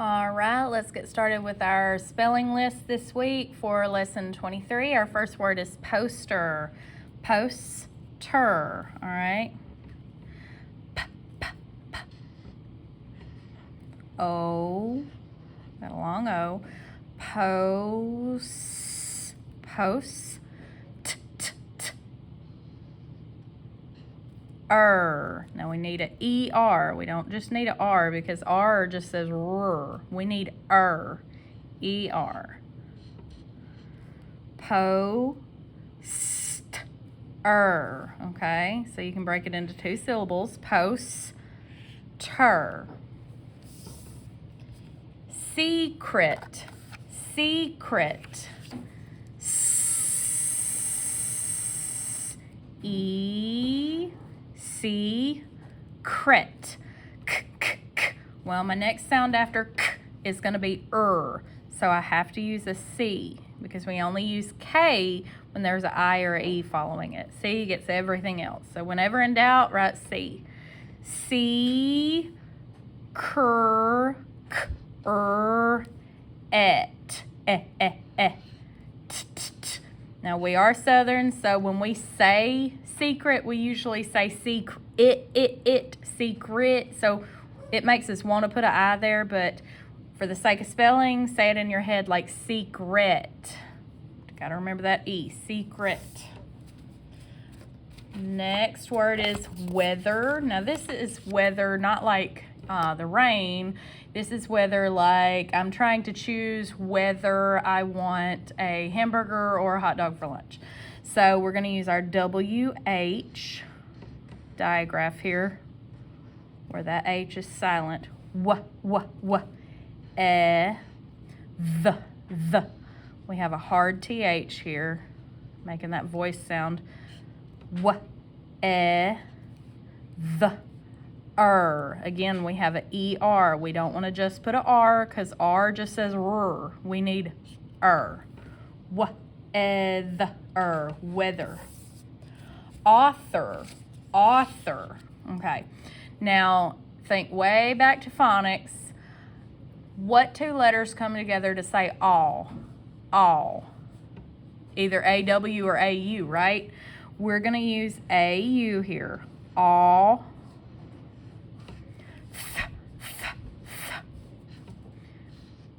All right, let's get started with our spelling list this week for lesson 23. Our first word is poster. Poster, all right? O, got a long O. Post. Now we need an ER. We don't just need an R because R just says R. We need ER. Poster. Okay, so you can break it into two syllables. Poster. Secret. Secret. Well, my next sound after k is going to be so I have to use a C because we only use K when there's an I or an E following it. C gets everything else. So whenever in doubt, write C. Now we are Southern, so when we say secret, we usually say secret. So it makes us want to put an I there, but for the sake of spelling, say it in your head like secret. Got to remember that E, secret. Next word is weather. Now this is weather, not like the rain. This is weather like I'm trying to choose whether I want a hamburger or a hot dog for lunch. So we're going to use our WH digraph here, where that H is silent. The. We have a hard TH here, making that voice sound. The. Again, we have an ER. We don't want to just put an R because R just says R. We need weather. Author. Okay. Now, think way back to phonics. What two letters come together to say all? Either AW or AU, right? We're going to use AU here. All.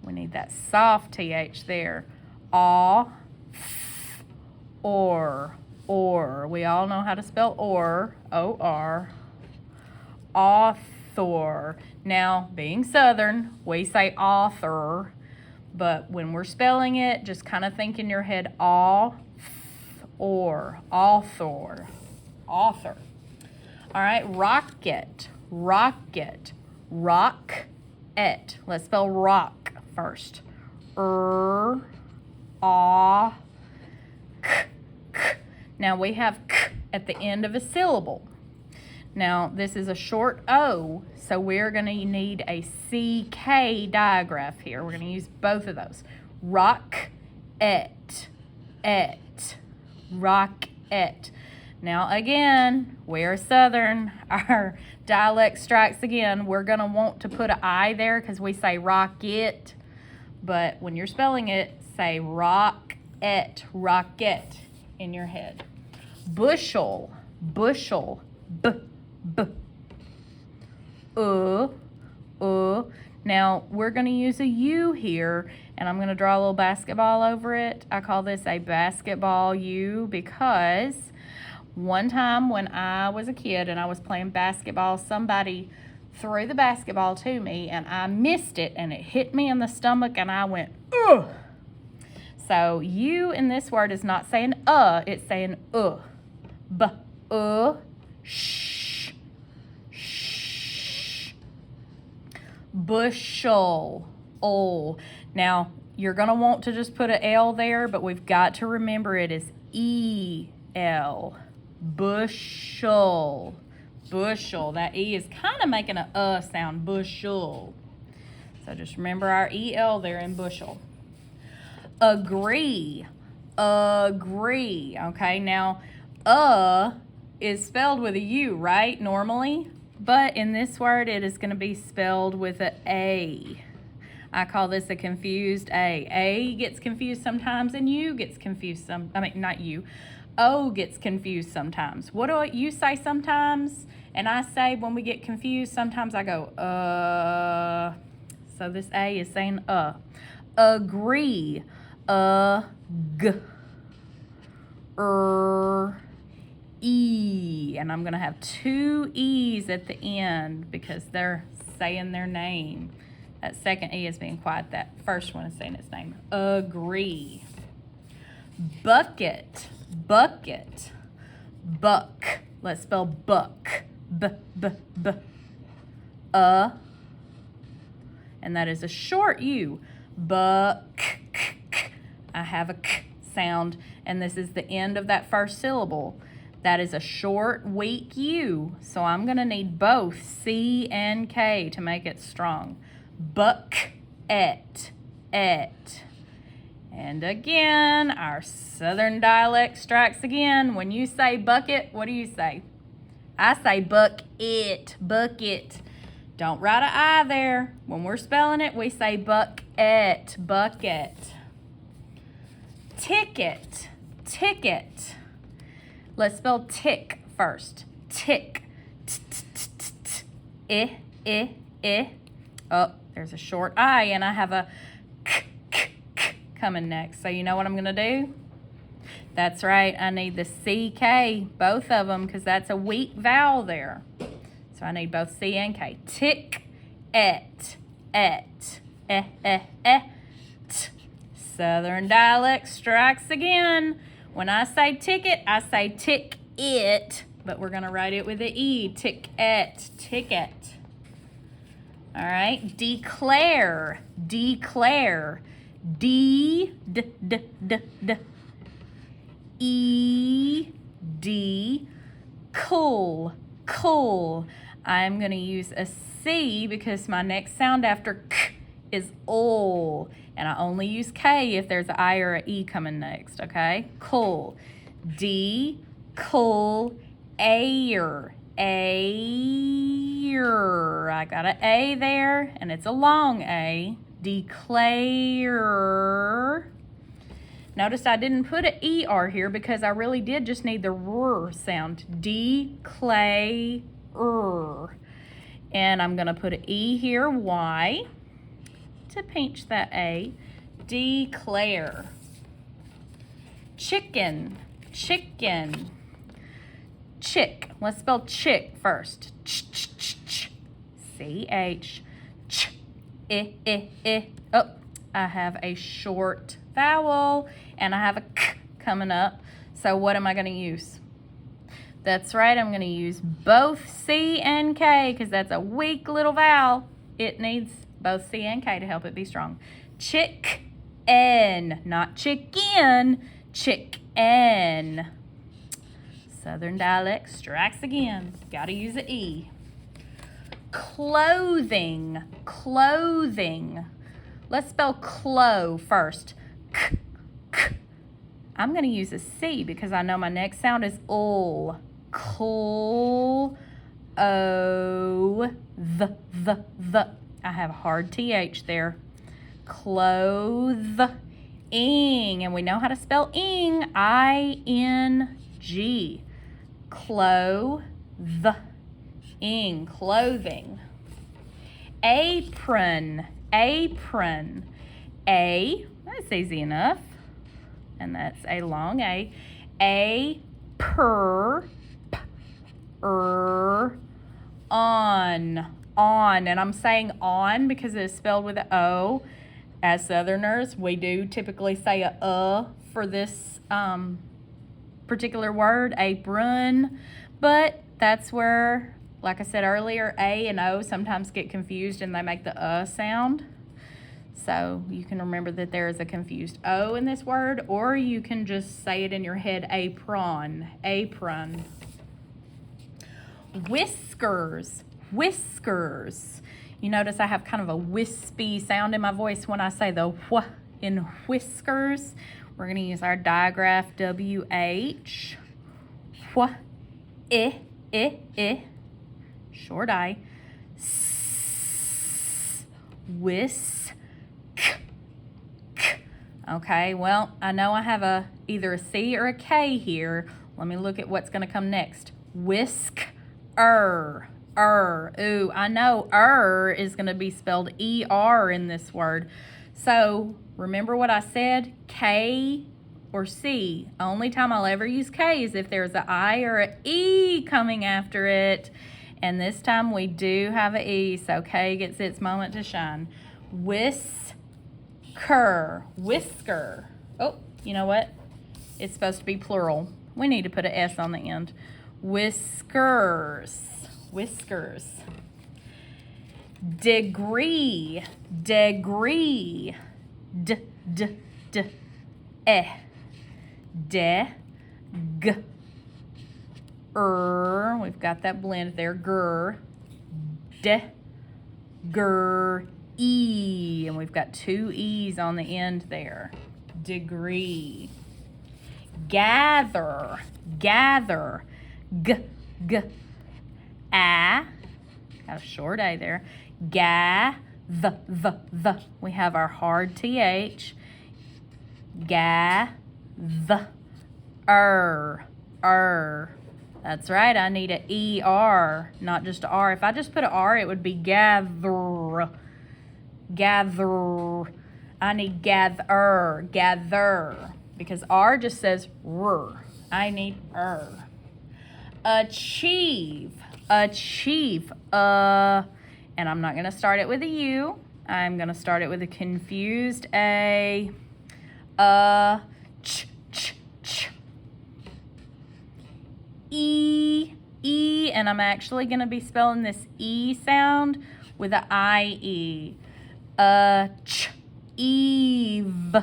We need that soft TH there. Or. We all know how to spell or. O-R. Author. Now, being Southern, we say author, but when we're spelling it, just kind of think in your head author. All right, rocket. Let's spell rock first. Now we have k at the end of a syllable. Now this is a short O, so we're going to need a CK digraph here. We're going to use both of those. Rock-et. Now again, we're Southern. Our dialect strikes again. We're going to want to put an I there because we say rocket. But when you're spelling it, say rocket in your head. Bushel. Now we're going to use a U here, and I'm going to draw a little basketball over it. I call this a basketball U because one time when I was a kid and I was playing basketball, somebody threw the basketball to me and I missed it and it hit me in the stomach and I went, ugh. So U in this word is not saying it's saying sh. Bushel. Now, you're going to want to just put an L there, but we've got to remember it is E-L. Bushel. That E is kind of making a sound. Bushel. So just remember our E-L there in bushel. Agree. Okay, now, is spelled with a U, right, normally? But in this word, it is going to be spelled with an A. I call this a confused A. A gets confused sometimes and U gets confused not you. O gets confused sometimes. What do you say sometimes? And I say when we get confused, sometimes I go, So this A is saying Agree. G. E. And I'm going to have two E's at the end because they're saying their name. That second E is being quiet. That first one is saying its name. Agree. Bucket. Bucket. Buck. Let's spell buck. B. And that is a short U. Buck. I have a k sound, and this is the end of that first syllable. That is a short, weak U, so I'm going to need both C and K to make it strong. Buck-et, et. And again, our southern dialect strikes again. When you say bucket, what do you say? I say buck-it, bucket. Don't write an I there. When we're spelling it, we say buck-et, bucket. Ticket, ticket. Let's spell tick first. Tick. I. Oh, there's a short I, and I have a k coming next. So you know what I'm going to do? That's right. I need the CK, both of them, because that's a weak vowel there. So I need both C and K. Tick, et, t. Southern dialect strikes again. When I say ticket, I say tick it, but we're going to write it with an E. Tick-et, ticket. All right. Declare, declare. D. E. D. Cool, cool. I'm going to use a C because my next sound after k is ol, and I only use K if there's an I or an E coming next, okay? Cool. D, cool, air, air. I got an A there, and it's a long A. Declare. Notice I didn't put an ER here because I really did just need the R sound. Declare. And I'm going to put an E here, Y, to pinch that A. Declare. Chicken, chicken. Chick. Let's spell chick first. Ch. C-H. Ch. I. Oh, I have a short vowel, and I have a k coming up. So what am I going to use? That's right, I'm going to use both C and K because that's a weak little vowel. It needs both C and K to help it be strong. Chick-en, not chicken, chick-en. Southern dialect strikes again. Got to use an E. Clothing, clothing. Let's spell clo first. K. I'm going to use a C because I know my next sound is ul. Cl. O. The. I have a hard TH there. Clothing. And we know how to spell ing. I-N-G. Clothing. Clothing. Apron. Apron. A. That's easy enough. And that's a long A. On. And I'm saying on because it is spelled with an O. As Southerners, we do typically say a for this particular word, apron. But that's where, like I said earlier, A and O sometimes get confused and they make the sound. So you can remember that there is a confused O in this word, or you can just say it in your head, apron, apron. Whiskers, whiskers. You notice I have kind of a wispy sound in my voice when I say the wh in whiskers. We're going to use our digraph WH. Wh, I, short I. S, whiskers. Okay, well, I know I have either a C or a K here. Let me look at what's going to come next. Whisker. Ooh, I know is going to be spelled E-R in this word. So remember what I said? K or C. Only time I'll ever use K is if there's an I or an E coming after it. And this time we do have an E, so K gets its moment to shine. Whisker. Oh, you know what? It's supposed to be plural. We need to put an S on the end. Whiskers. Degree. We've got that blend there. And we've got two E's on the end there. Degree. Gather. Got a short A there. We have our hard TH. That's right, I need an ER, not just an R. If I just put an R, it would be gather. I need gather. Because R just says R. I need Achieve. And I'm not going to start it with a U. I'm going to start it with a confused A. E, and I'm actually going to be spelling this E sound with an I-E. Eve.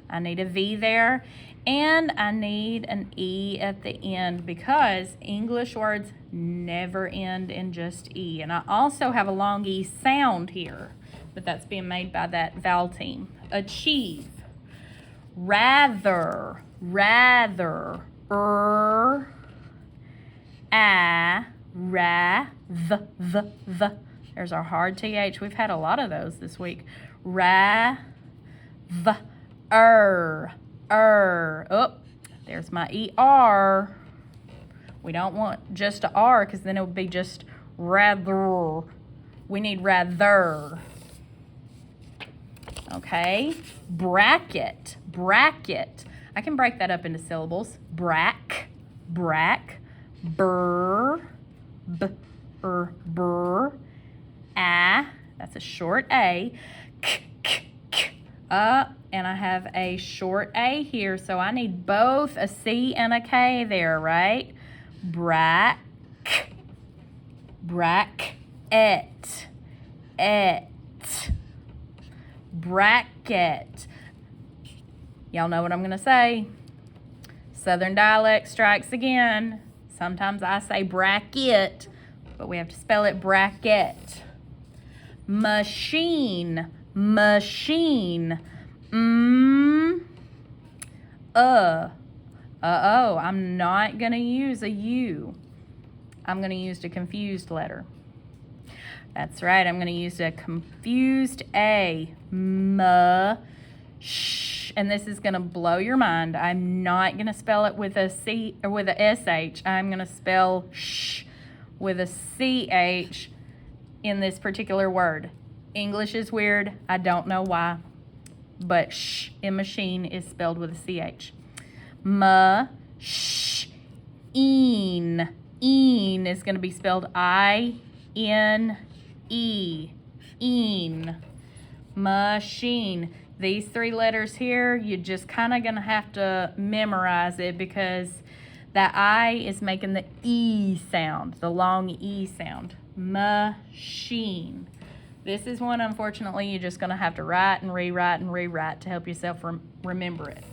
I need a V there, and I need an E at the end because English words never end in just E. And I also have a long E sound here, but that's being made by that vowel team. Achieve. Rather. There's our hard TH. We've had a lot of those this week. Oh, there's my ER. We don't want just a R because then it would be just rather. We need rather. Okay. Bracket. I can break that up into syllables. Brack, burr, burr, that's a short A, and I have a short A here, so I need both a C and a K there, right? Bracket. Bracket. Y'all know what I'm going to say. Southern dialect strikes again. Sometimes I say bracket, but we have to spell it bracket. Machine. I'm not going to use a U. I'm going to use a confused letter. That's right, I'm going to use a confused A. And this is going to blow your mind. I'm not going to spell it with a C or with a SH. I'm going to spell sh with a CH in this particular word. English is weird. I don't know why. But sh in machine is spelled with a CH. Een is going to be spelled I-N-E. Een. Machine. These three letters here, you're just kind of going to have to memorize it because that I is making the E sound, the long E sound. Machine. This is one, unfortunately, you're just going to have to write and rewrite to help yourself remember it.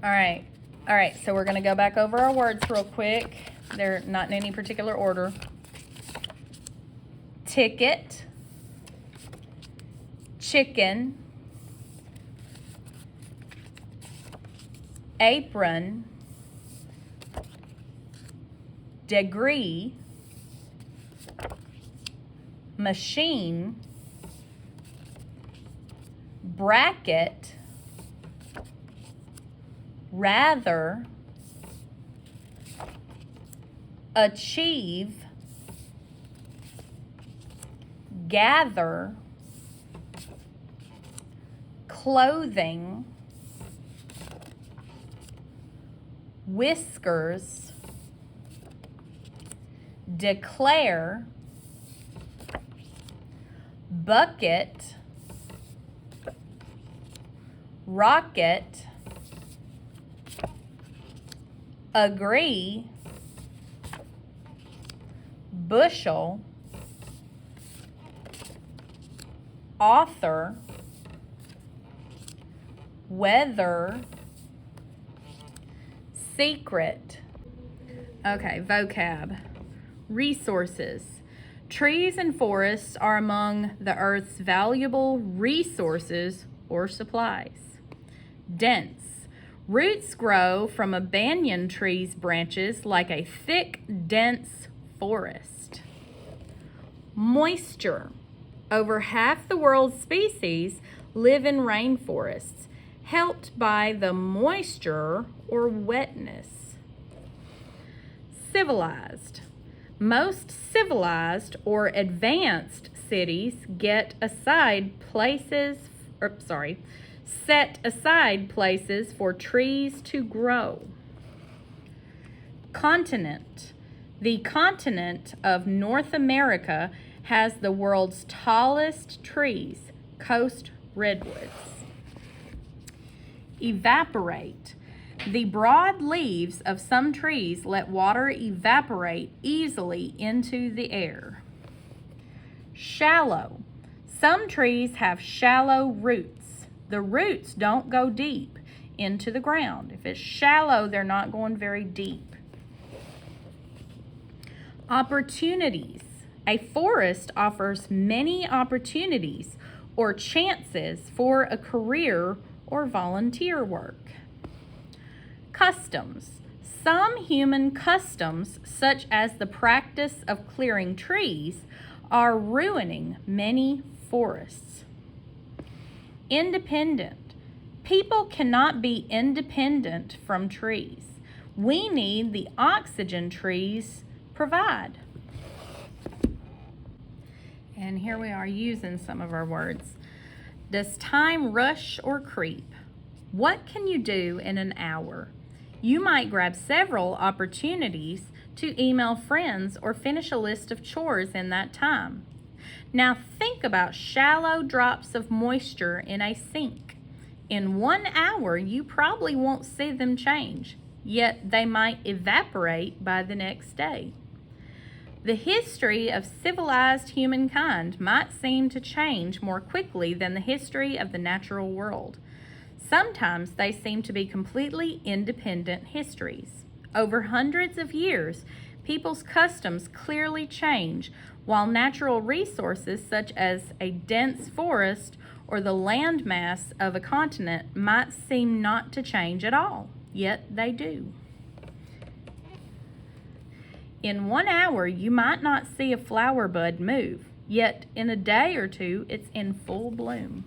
All right, so we're going to go back over our words real quick. They're not in any particular order. Ticket. Chicken, apron, degree, machine, bracket, rather, achieve, gather, clothing, whiskers, declare, bucket, rocket, agree, bushel, author, weather, secret. Okay, vocab. Resources. Trees and forests are among the earth's valuable resources or supplies. Dense. Roots grow from a banyan tree's branches like a thick, dense forest. Moisture. Over half the world's species live in rainforests, helped by the moisture or wetness. Civilized. Most civilized or advanced cities set aside places for trees to grow. Continent. The continent of North America has the world's tallest trees, coast redwoods. Evaporate. The broad leaves of some trees let water evaporate easily into the air. Shallow. Some trees have shallow roots. The roots don't go deep into the ground. If it's shallow, they're not going very deep. Opportunities. A forest offers many opportunities or chances for a career or volunteer work. Customs. Some human customs, such as the practice of clearing trees, are ruining many forests. Independent. People cannot be independent from trees. We need the oxygen trees provide. And here we are using some of our words. Does time rush or creep? What can you do in an hour? You might grab several opportunities to email friends or finish a list of chores in that time. Now think about shallow drops of moisture in a sink. In 1 hour, you probably won't see them change, yet they might evaporate by the next day. The history of civilized humankind might seem to change more quickly than the history of the natural world. Sometimes they seem to be completely independent histories. Over hundreds of years, people's customs clearly change, while natural resources such as a dense forest or the landmass of a continent might seem not to change at all, yet they do. In 1 hour, you might not see a flower bud move, yet in a day or two, it's in full bloom.